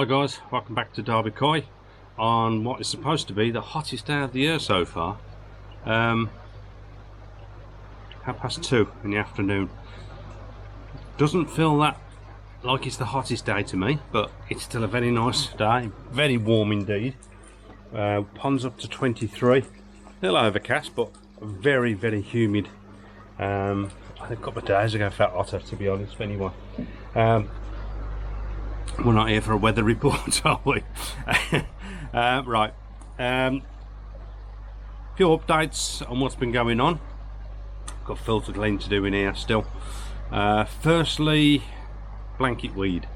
Hi guys, welcome back to Derby Koi on what is supposed to be the hottest day of the year so far. 2:30 in the afternoon. Doesn't feel that like it's the hottest day to me, but it's still a very nice day, very warm indeed. Pond's up to 23, a little overcast but very humid. I think a couple of days ago felt hotter, to be honest, anyway. We're not here for a weather report, are we? Right. Few updates on what's been going on. Got filter clean to do in here still. Firstly, blanket weed,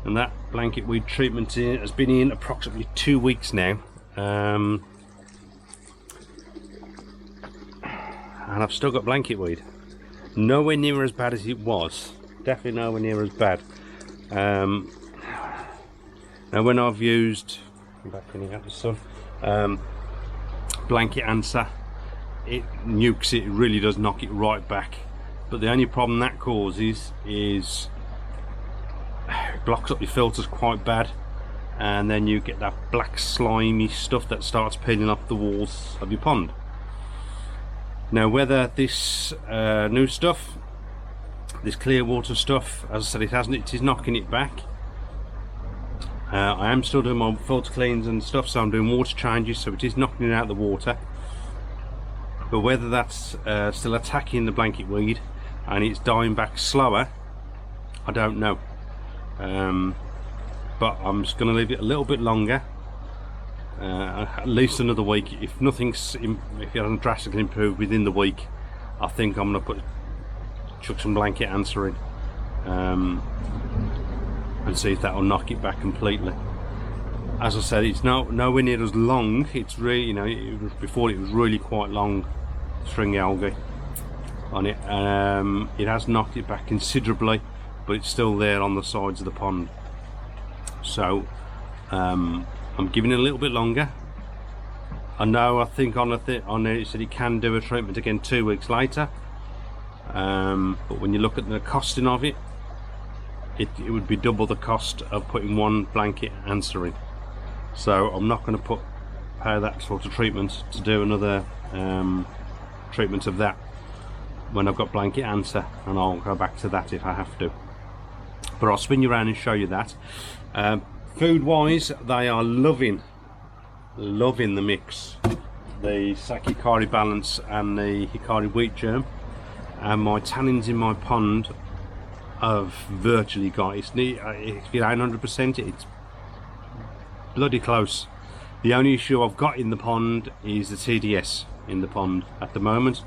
and that blanket weed treatment has been in approximately 2 weeks now, and I've still got blanket weed. Nowhere near as bad as it was. Definitely nowhere near as bad. Now when I've used, I'm back in here, the sun, blanket answer, it nukes it, it really does knock it right back. But the only problem that causes is it blocks up your filters quite bad, and then you get that black slimy stuff that starts peeling off the walls of your pond. Now whether this new stuff, this clear water stuff, as I said, it is knocking it back. I am still doing my filter cleans and stuff, so I'm doing water changes, so it is knocking it out of the water. But whether that's still attacking the blanket weed and it's dying back slower, I don't know. But I'm just going to leave it a little bit longer, at least another week. If it hasn't drastically improved within the week, I think I'm going to chuck some blanket answer in, and see if that will knock it back completely. As I said, it's nowhere near as long. It's really, you know, before it was really quite long string algae on it. It has knocked it back considerably, but it's still there on the sides of the pond. So I'm giving it a little bit longer. I think on it it said it can do a treatment again 2 weeks later, but when you look at the costing of it, it would be double the cost of putting one blanket answer in. So I'm not going to pay that sort of treatment to do another treatment of that when I've got blanket answer, and I'll go back to that if I have to. But I'll spin you around and show you that. Food wise, they are loving the mix, the Saki Hikari Balance and the Hikari Wheat Germ, and my tannins in my pond have virtually got it. If it ain't 100%, it's bloody close. The only issue I've got in the pond is the TDS in the pond at the moment,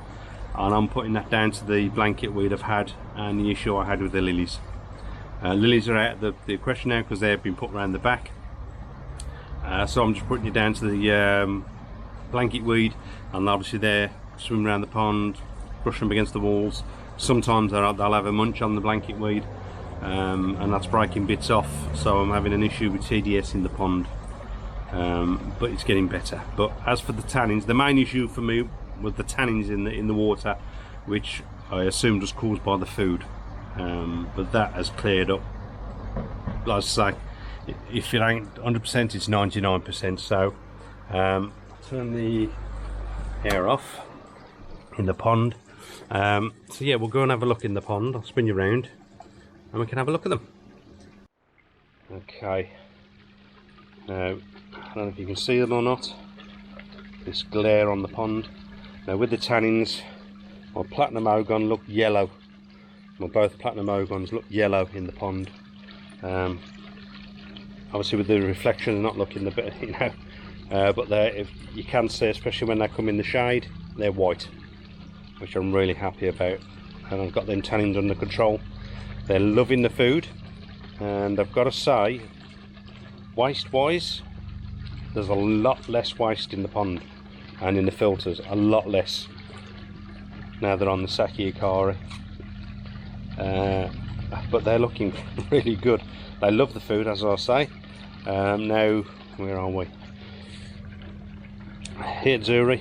and I'm putting that down to the blanket weed I've had and the issue I had with the lilies. Lilies are out of the question now because they've been put around the back, so I'm just putting it down to the blanket weed, and obviously they're swimming around the pond, brushing up against the walls. Sometimes they'll have a munch on the blanket weed, and that's breaking bits off, so I'm having an issue with TDS in the pond, but it's getting better. But as for the tannins, the main issue for me was the tannins in the water, which I assumed was caused by the food, but that has cleared up. Like I say, if it ain't 100%, it's 99%. So turn the air off in the pond. So yeah, we'll go and have a look in the pond. I'll spin you around and we can have a look at them. Okay, now I don't know if you can see them or not, this glare on the pond. Now with the tannins, my platinum ogon looked yellow. Both platinum ogons look yellow in the pond. Obviously with the reflection they're not looking the bit, you know, but if you can see, especially when they come in the shade, they're white, which I'm really happy about, and I've got them tannins under control. They're loving the food, and I've got to say, waste wise, there's a lot less waste in the pond and in the filters, a lot less now they're on the Saki Hikari. But they're looking really good. They love the food, as I say. Now, where are we? Here at Zuri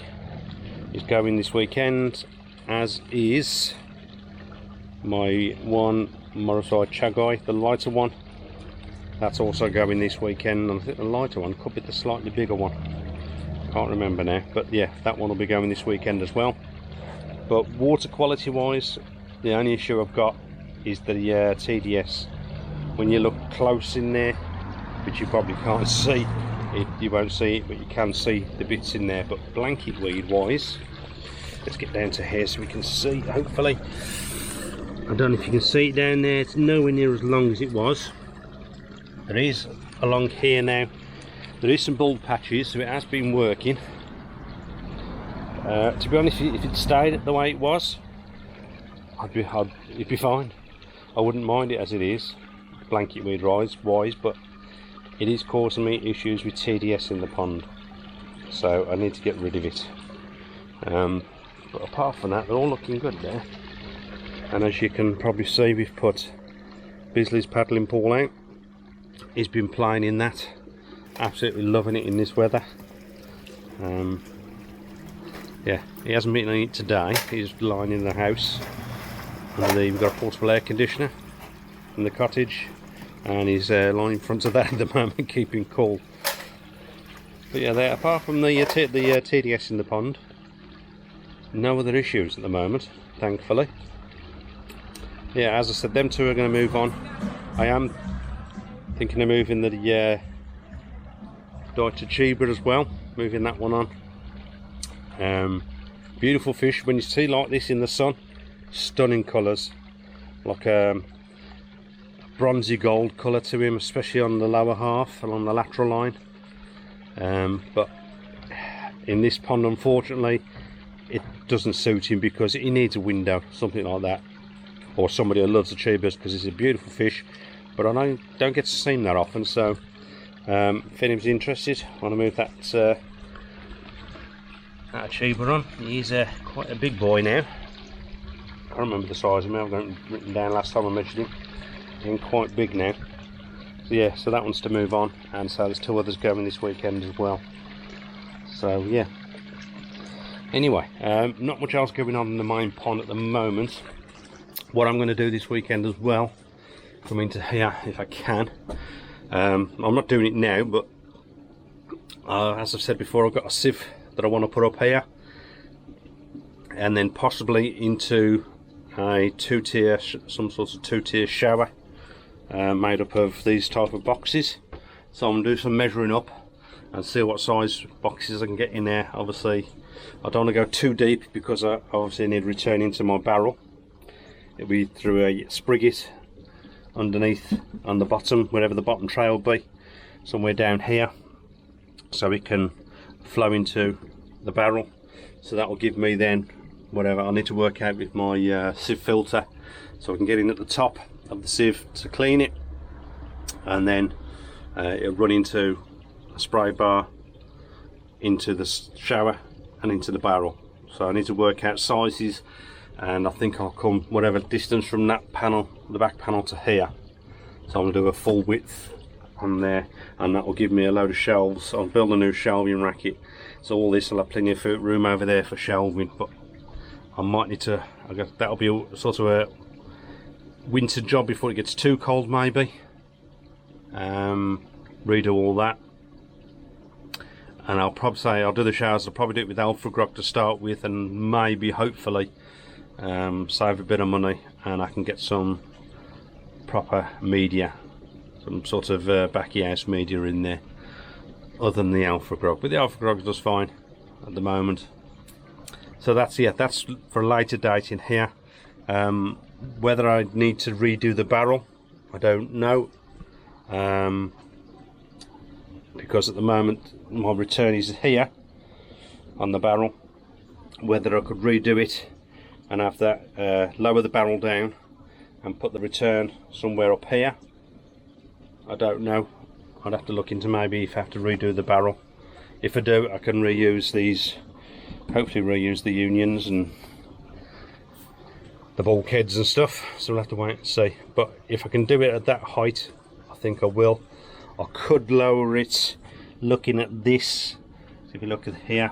is going this weekend, as is my one Morosai Chagai, the lighter one. That's also going this weekend, and I think the lighter one could be the slightly bigger one. Can't remember now, but yeah, that one will be going this weekend as well. But water quality wise, the only issue I've got is the TDS. When you look close in there, which you probably can't see it, you won't see it, but you can see the bits in there. But blanket weed wise, let's get down to here so we can see, hopefully. I don't know if you can see it down there, it's nowhere near as long as it was. There is along here now, there is some bulb patches, so it has been working. To be honest, if it stayed the way it was, it'd be fine. I wouldn't mind it as it is, blanket weed wise, but it is causing me issues with TDS in the pond, so I need to get rid of it. But apart from that, they're all looking good there. And as you can probably see, we've put Bisley's paddling pool out. He's been playing in that, absolutely loving it in this weather. Yeah, he hasn't been in it today. He's lying in the house. We've got a portable air conditioner in the cottage, and he's lying in front of that at the moment, keeping cool. But yeah, apart from the TDS in the pond, no other issues at the moment, thankfully. Yeah, as I said, them two are going to move on. I am thinking of moving the Deutsche Cheeber as well, moving that one on. Beautiful fish when you see like this in the sun, stunning colours, like a bronzy gold colour to him, especially on the lower half, along the lateral line. But in this pond, unfortunately, it doesn't suit him because he needs a window, something like that, or somebody who loves the Cheebers, because it's a beautiful fish. But I don't get to see him that often, so if anyone's interested, I want to move that Cheeber on. He's quite a big boy now. I can't remember the size of him. I've got him written down last time I measured him. He's quite big now. So yeah, so that one's to move on, and so there's two others going this weekend as well. So yeah. Anyway, not much else going on in the main pond at the moment. What I'm going to do this weekend as well, come into here if I can. I'm not doing it now, but as I've said before, I've got a sieve that I want to put up here, and then possibly into a some sort of two-tier shower made up of these type of boxes. So I'm going to do some measuring up and see what size boxes I can get in there. Obviously I don't want to go too deep because I obviously need to return into my barrel. It'll be through a sprig underneath on the bottom, wherever the bottom tray will be, somewhere down here, so it can flow into the barrel. So that will give me then whatever I need to work out with my sieve filter, so I can get in at the top of the sieve to clean it, and then it'll run into a spray bar, into the shower and into the barrel. So I need to work out sizes, and I think I'll come whatever distance from that panel, the back panel, to here. So I'm going to do a full width on there, and that will give me a load of shelves. I'll build a new shelving racket, so all this will have plenty of room over there for shelving. But I might need to, I guess that'll be a sort of a winter job before it gets too cold, maybe. Redo all that, and I'll probably say I'll do the showers. I'll probably do it with Alpha Grog to start with, and maybe hopefully save a bit of money, and I can get some proper media, some sort of backy house media in there other than the Alpha Grog. But the Alpha Grog does fine at the moment. So that's for a later date in here. Whether I need to redo the barrel, I don't know, because at the moment my return is here on the barrel. Whether I could redo it and have that lower the barrel down and put the return somewhere up here, I don't know. I'd have to look into maybe if I have to redo the barrel. If I do, I can reuse these, hopefully reuse the unions and the bulkheads and stuff, so we'll have to wait and see. But if I can do it at that height, I think I will. I could lower it, looking at this, so if you look at here,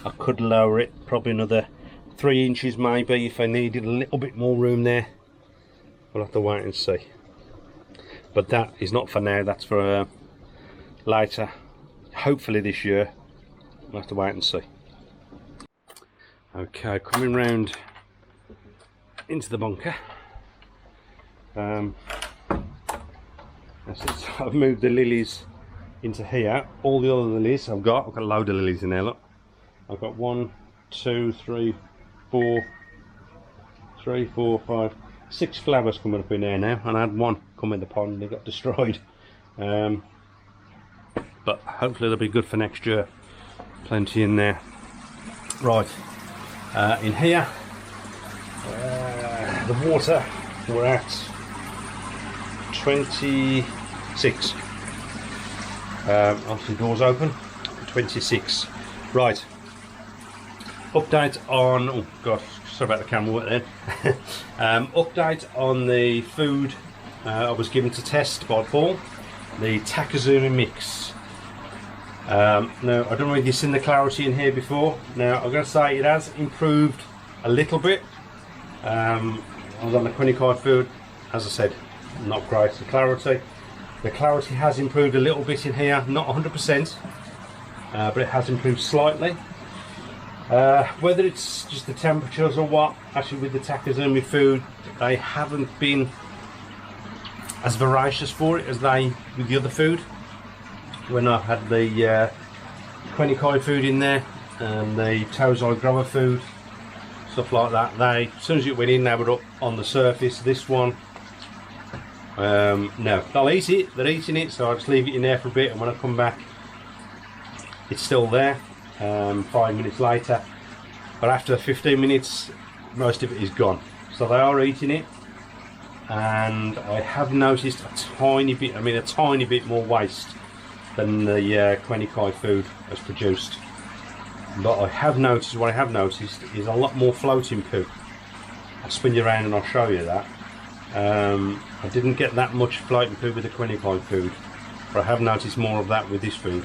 I could lower it probably another 3 inches maybe if I needed a little bit more room there. We'll have to wait and see. but that is not for now, that's for later, hopefully this year. We'll have to wait and see. Okay, coming round into the bunker. I've moved the lilies into here. All the other lilies I've got a load of lilies in there, look. I've got 1, 2, 3, 4, 5, 6 flowers coming up in there now, and I had one come in the pond and they got destroyed. But hopefully they'll be good for next year. Plenty in there. Right, in here, the water, we're at 26. Obviously doors open, 26. Right, update on, oh god, sorry about the camera work then. Update on the food I was given to test by Paul, the Takazumi mix. Now, I don't know if you've seen the clarity in here before. Now, I'm going to say it has improved a little bit. I was on the Quinikai food, as I said, not great. The clarity has improved a little bit in here, not 100%, but it has improved slightly. Whether it's just the temperatures or what, actually with the Takazumi food, they haven't been as voracious for it as they with the other food. When I had the Quinikai food in there and the Tozai grower food, stuff like that, they, as soon as it went in, they were up on the surface. This one, no, they'll eat it, they're eating it, so I just leave it in there for a bit, and when I come back it's still there 5 minutes later, but after 15 minutes most of it is gone. So they are eating it, and I have noticed a tiny bit, a tiny bit more waste than the Quinikai food has produced. But what I have noticed is a lot more floating poo. I'll spin you around and I'll show you that. I didn't get that much floating poo with the Quinikai food, but I have noticed more of that with this food.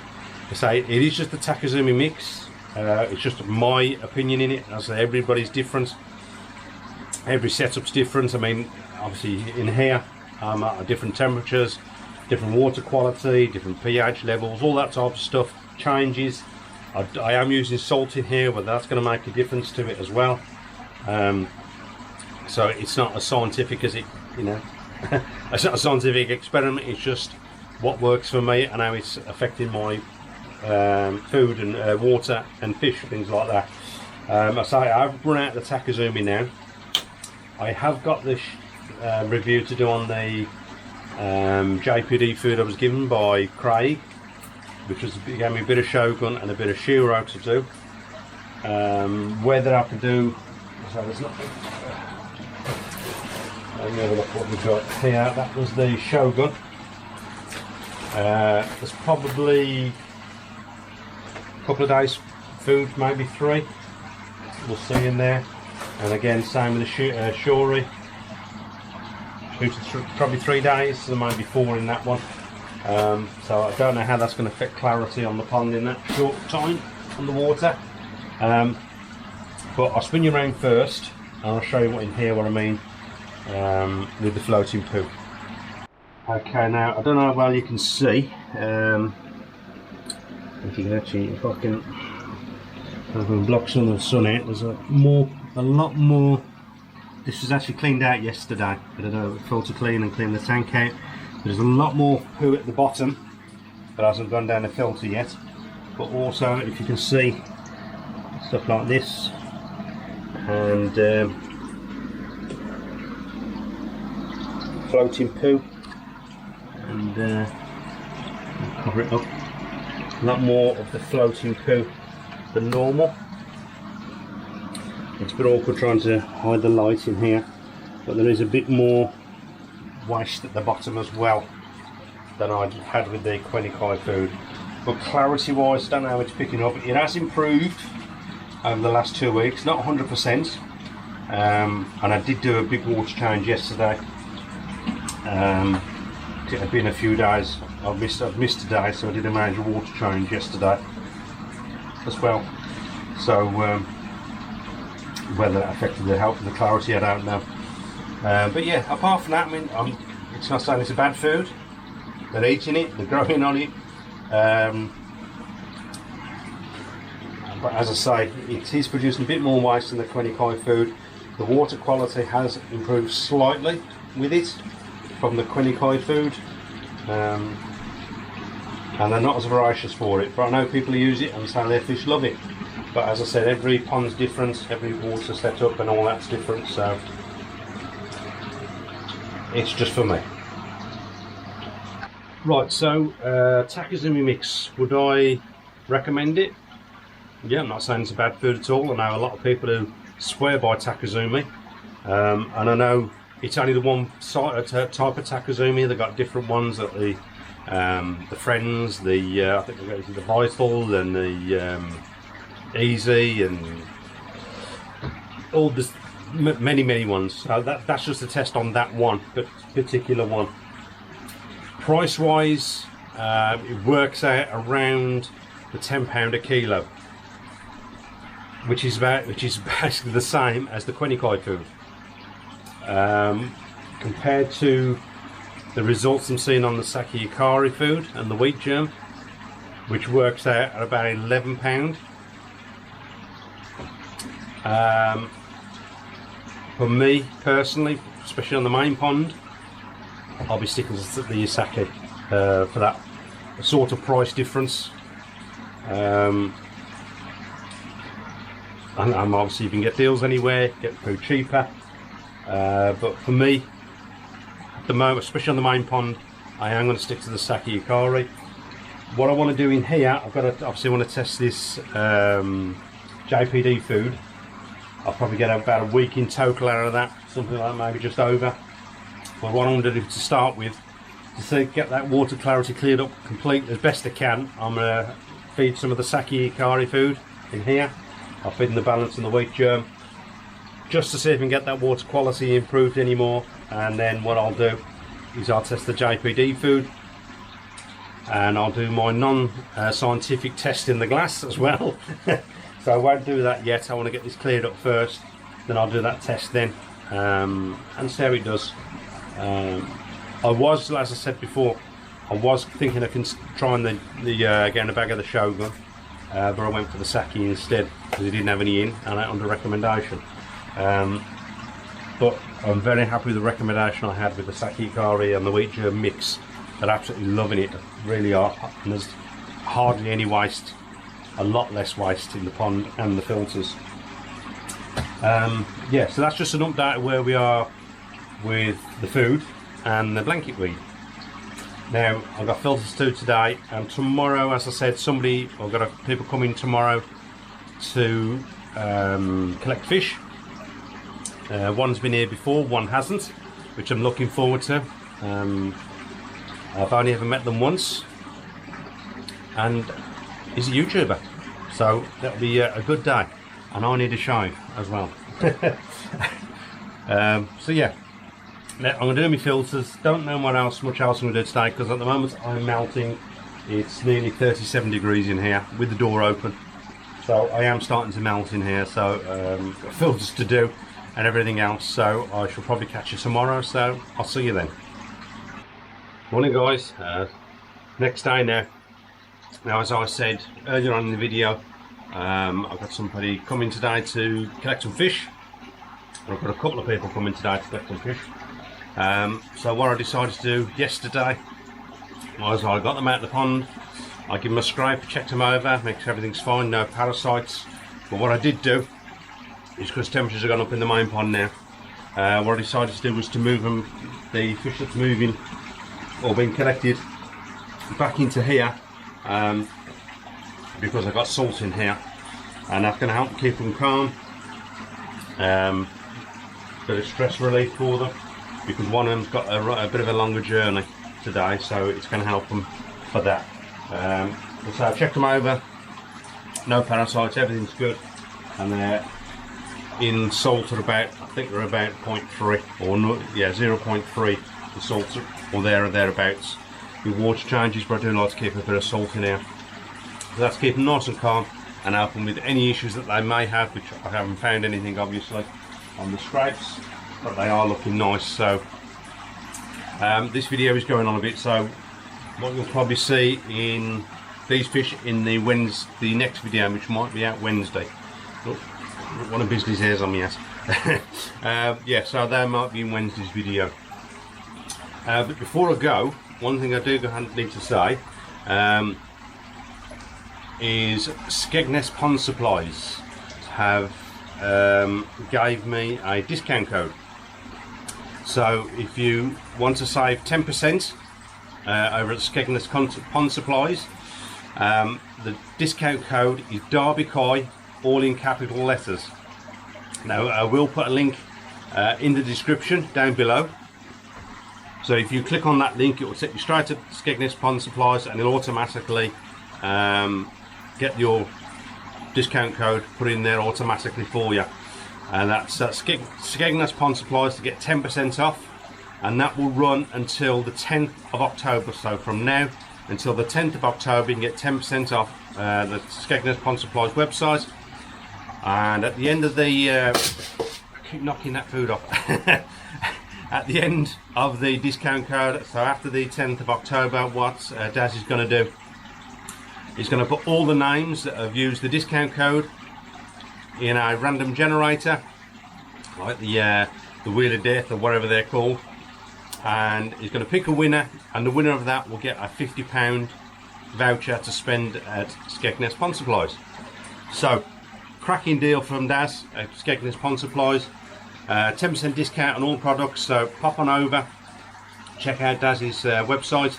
I say it is just the Takazumi mix. It's just my opinion in it. As I say, everybody's different. Every setup's different. I mean, obviously in here I'm at different temperatures, different water quality, different pH levels, all that type of stuff changes. I am using salt in here, but that's going to make a difference to it as well. So it's not as scientific as it, it's not a scientific experiment. It's just what works for me and how it's affecting my food and water and fish, things like that. I say I've run out of the Takazumi now. I have got this review to do on the JPD food I was given by Craig, which gave me a bit of Shogun and a bit of Shiro to do. Whether I can do, so there's nothing. Let me have a look what we've got here. That was the Shogun. There's probably a couple of days food, maybe 3. We'll see in there. And again, same with the Shori. Probably 3 days, so there might be 4 in that one. So I don't know how that's going to affect clarity on the pond in that short time on the water. But I'll spin you around first and I'll show you what in here, what I mean with the floating poo. Okay, now I don't know how well you can see. If you can actually, if I can block some of the sun out, there's a lot more. This was actually cleaned out yesterday. I don't know, filter clean and clean the tank out. There's a lot more poo at the bottom that hasn't gone down the filter yet. But also, if you can see, stuff like this, and floating poo, and cover it up. A lot more of the floating poo than normal. It's a bit awkward trying to hide the light in here, but there is a bit more waste at the bottom as well than I had with the Quinikai food. But clarity wise, I don't know how it's picking up. It has improved over the last 2 weeks, not 100%. And I did do a big water change yesterday. It had been a few days. I've missed a day, so I did a major water change yesterday as well. So whether that affected the health of the clarity, I don't know. But yeah, apart from that, I mean, it's not saying it's a bad food. They're eating it, they're growing on it. But as I say, it is producing a bit more waste than the Quinikai food. The water quality has improved slightly with it from the Quinikai food. And they're not as voracious for it, but I know people who use it and say their fish love it. But as I said, every pond's different, every water setup and all that's different, so it's just for me. Right, so Takazumi mix, would I recommend it? Yeah, I'm not saying it's a bad food at all. I know a lot of people who swear by Takazumi, and I know it's only the one type of Takazumi. They've got different ones that the Friends, I think they've got the Vital and the Easy and all this, many ones. So that's just a test on that one particular one. Price wise, it works out around the £10 a kilo, which is basically the same as the Quinikai food. Compared to the results I'm seeing on the Saki Ikari food and the wheat germ, which works out at about £11. For me personally, especially on the main pond, I'll be sticking to the Isaki for that sort of price difference. And obviously you can get deals anywhere, get food cheaper. But for me, at the moment, especially on the main pond, I am going to stick to the Saki Ikari. What I want to do in here, I've got to obviously want to test this JPD food. I'll probably get about a week in total out of that, something like that, maybe just over. But what I want to do to start with, to get that water clarity cleared up completely as best I can, I'm going to feed some of the Saki Ikari food in here. I'll feed in the balance and the wheat germ, just to see if I can get that water quality improved anymore. And then what I'll do is I'll test the JPD food, and I'll do my non-scientific test in the glass as well. So I won't do that yet. I want to get this cleared up first, then I'll do that test then, and see how it does. I was, as I said before, I was thinking I can try and getting a bag of the Shogun, but I went for the Saki instead because he didn't have any in and under recommendation. But I'm very happy with the recommendation I had with the Saki Ikari and the wheat germ mix. They're absolutely loving it, they really are, and there's hardly any waste, a lot less waste in the pond and the filters. Yeah, so that's just an update of where we are with the food and the blanket weed. Now I've got filters too today, and tomorrow, as I said, I've got people coming tomorrow to collect fish. One's been here before, one hasn't, which I'm looking forward to. I've only ever met them once, and he's a YouTuber, so that'll be a good day, and I need a shave as well. So yeah, I'm going to do my filters. Don't know much else I'm going to do today, because at the moment I'm melting. It's nearly 37 degrees in here with the door open, so I am starting to melt in here. So got filters to do and everything else, so I shall probably catch you tomorrow, so I'll see you then. Morning guys, next day now. Now, as I said earlier on in the video, I've got somebody coming today to collect some fish. I've got a couple of people coming today to collect some fish. So what I decided to do yesterday was I got them out of the pond, I give them a scrape, checked them over, make sure everything's fine, no parasites. But what I did do, is because temperatures have gone up in the main pond now, what I decided to do was to move them, the fish that's moving or being collected, back into here, because I've got salt in here, and that's going to help keep them calm. Bit of stress relief for them, because one of them's got a bit of a longer journey today, so it's going to help them for that. So I've checked them over, no parasites, everything's good, and they're in salt at about, I think they're about 0.3 or no, yeah, 0.3 the salt, or there or thereabouts. With water changes, but I do like to keep a bit of salt in here. So that's keep them nice and calm and help them with any issues that they may have, which I haven't found anything obviously on the scrapes, but they are looking nice. So This video is going on a bit, so what you'll probably see in these fish in the next video, which might be out Wednesday. Oh, one of business hairs on me ass. Yeah, so that might be in Wednesday's video. But before I go, one thing I do need to say is Skegness Pond Supplies have gave me a discount code. So if you want to save 10% over at Skegness Pond Supplies, the discount code is Derby Koi, all in capital letters. Now I will put a link in the description down below. So if you click on that link, it will take you straight to Skegness Pond Supplies, and it'll automatically get your discount code put in there automatically for you. And that's Skegness Pond Supplies to get 10% off, and that will run until the 10th of October. So from now until the 10th of October, you can get 10% off the Skegness Pond Supplies website. And at the end of the I keep knocking that food off. At the end of the discount code, so after the 10th of October, what Daz is going to do, he's going to put all the names that have used the discount code in a random generator, like the Wheel of Death or whatever they're called, and he's going to pick a winner, and the winner of that will get a £50 voucher to spend at Skegness Pond Supplies. So, cracking deal from Daz at Skegness Pond Supplies. 10% discount on all products, so pop on over, check out Daz's website,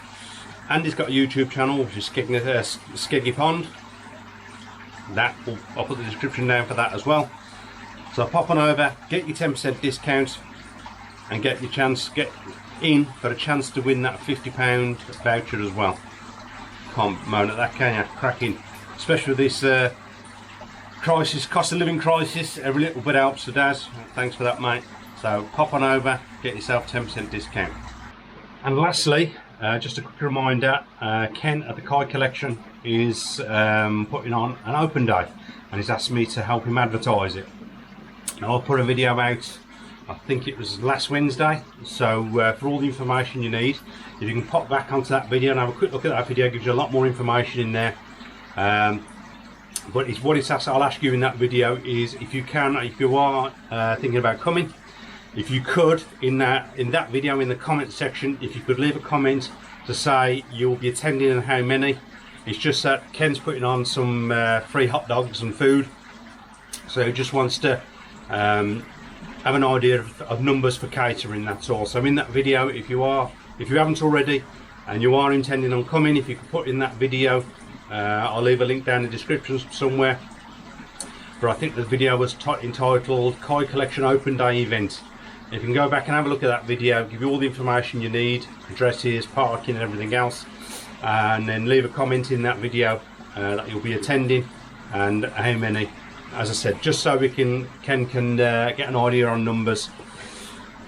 and he's got a YouTube channel which is Skeggy Pond. I'll put the description down for that as well. So pop on over, get your 10% discount, and get in for a chance to win that £50 voucher as well. Can't moan at that, can you? Cracking, especially with this crisis, cost of living crisis. Every little bit helps. So Daz, thanks for that, mate. So pop on over, get yourself 10% discount. And lastly, just a quick reminder, Ken at the Koi Collection is putting on an open day, and he's asked me to help him advertise it. Now I'll put a video out, I think it was last Wednesday, so for all the information you need, if you can pop back onto that video and have a quick look at that video, it gives you a lot more information in there. But I'll ask you in that video is, if you are thinking about coming, if you could in that video, in the comment section, if you could leave a comment to say you'll be attending and how many. It's just that Ken's putting on some free hot dogs and food, so he just wants to have an idea of numbers for catering, that's all. So in that video, if you haven't already and you are intending on coming, if you could put in that video, I'll leave a link down in the description somewhere, but I think the video was entitled Koi Collection Open Day Event. You can go back and have a look at that video, give you all the information you need, addresses, parking and everything else, and then leave a comment in that video that you'll be attending and how many, as I said, just so Ken can get an idea on numbers.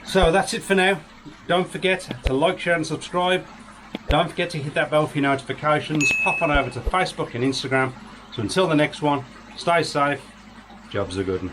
So that's it for now. Don't forget to like, share and subscribe. Don't forget to hit that bell for your notifications. Pop on over to Facebook and Instagram. So until the next one, stay safe. Jobs are good.